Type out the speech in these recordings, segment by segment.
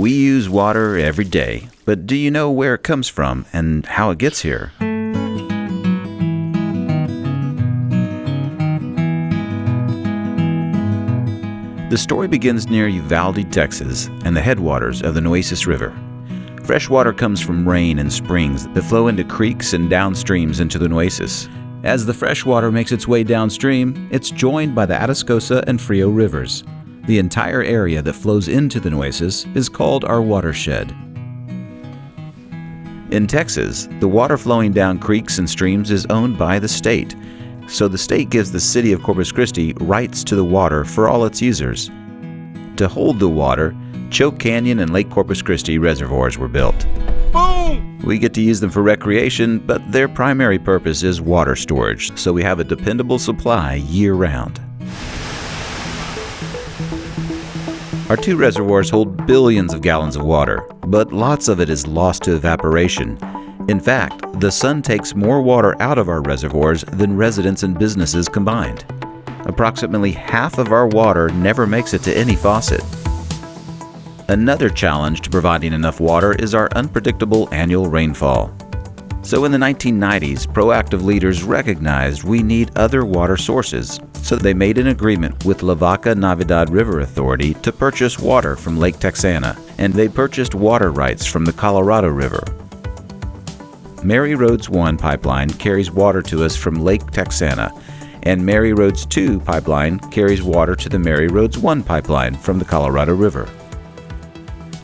We use water every day, but do you know where it comes from and how it gets here? The story begins near Uvalde, Texas, and the headwaters of the Nueces River. Fresh water comes from rain and springs that flow into creeks and downstreams into the Nueces. As the fresh water makes its way downstream, it's joined by the Atascosa and Frio rivers. The entire area that flows into the Nueces is called our watershed. In Texas, the water flowing down creeks and streams is owned by the state, so the state gives the city of Corpus Christi rights to the water for all its users. To hold the water, Choke Canyon and Lake Corpus Christi reservoirs were built. Boom! We get to use them for recreation, but their primary purpose is water storage, so we have a dependable supply year-round. Our two reservoirs hold billions of gallons of water, but lots of it is lost to evaporation. In fact, the sun takes more water out of our reservoirs than residents and businesses combined. Approximately half of our water never makes it to any faucet. Another challenge to providing enough water is our unpredictable annual rainfall. So in the 1990s, proactive leaders recognized we need other water sources, so they made an agreement with Lavaca Navidad River Authority to purchase water from Lake Texana, and they purchased water rights from the Colorado River. Mary Roads 1 pipeline carries water to us from Lake Texana, and Mary Roads 2 pipeline carries water to the Mary Roads 1 pipeline from the Colorado River.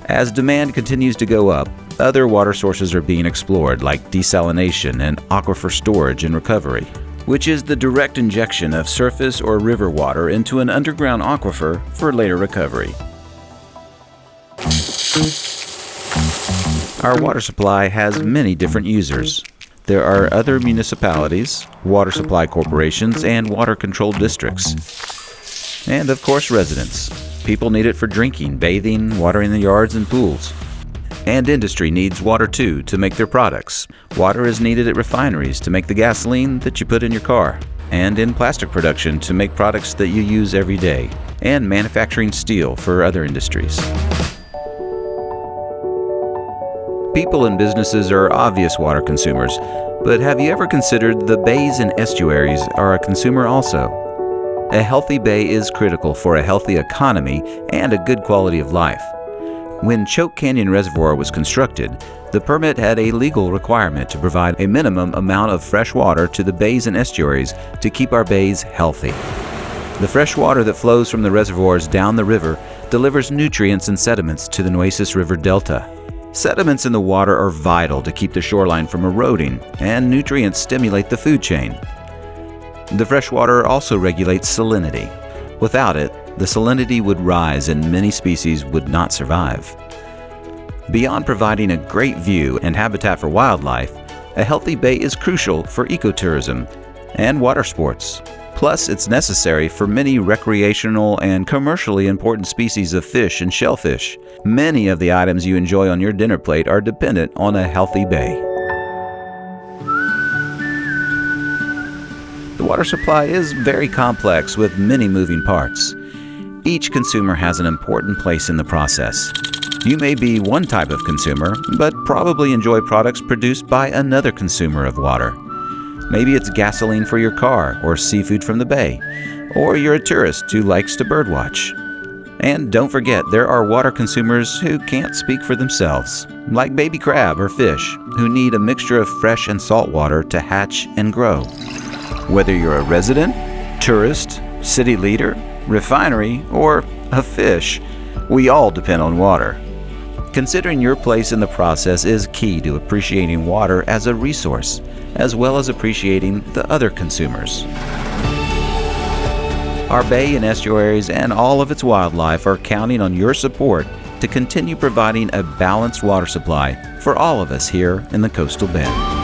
As demand continues to go up, other water sources are being explored, like desalination and aquifer storage and recovery, which is the direct injection of surface or river water into an underground aquifer for later recovery. Our water supply has many different users. There are other municipalities, water supply corporations, and water control districts. And of course, residents. People need it for drinking, bathing, watering the yards and pools. And industry needs water too to make their products. Water is needed at refineries to make the gasoline that you put in your car, and in plastic production to make products that you use every day, and manufacturing steel for other industries. People and businesses are obvious water consumers, but have you ever considered the bays and estuaries are a consumer also? A healthy bay is critical for a healthy economy and a good quality of life. When Choke Canyon Reservoir was constructed, the permit had a legal requirement to provide a minimum amount of fresh water to the bays and estuaries to keep our bays healthy. The fresh water that flows from the reservoirs down the river delivers nutrients and sediments to the Nueces River Delta. Sediments in the water are vital to keep the shoreline from eroding, and nutrients stimulate the food chain. The fresh water also regulates salinity. Without it, the salinity would rise and many species would not survive. Beyond providing a great view and habitat for wildlife, a healthy bay is crucial for ecotourism and water sports. Plus, it's necessary for many recreational and commercially important species of fish and shellfish. Many of the items you enjoy on your dinner plate are dependent on a healthy bay. The water supply is very complex with many moving parts. Each consumer has an important place in the process. You may be one type of consumer, but probably enjoy products produced by another consumer of water. Maybe it's gasoline for your car or seafood from the bay, or you're a tourist who likes to birdwatch. And don't forget, there are water consumers who can't speak for themselves, like baby crab or fish, who need a mixture of fresh and salt water to hatch and grow. Whether you're a resident, tourist, city leader, refinery, or a fish, we all depend on water. Considering your place in the process is key to appreciating water as a resource, as well as appreciating the other consumers. Our bay and estuaries and all of its wildlife are counting on your support to continue providing a balanced water supply for all of us here in the Coastal Bend.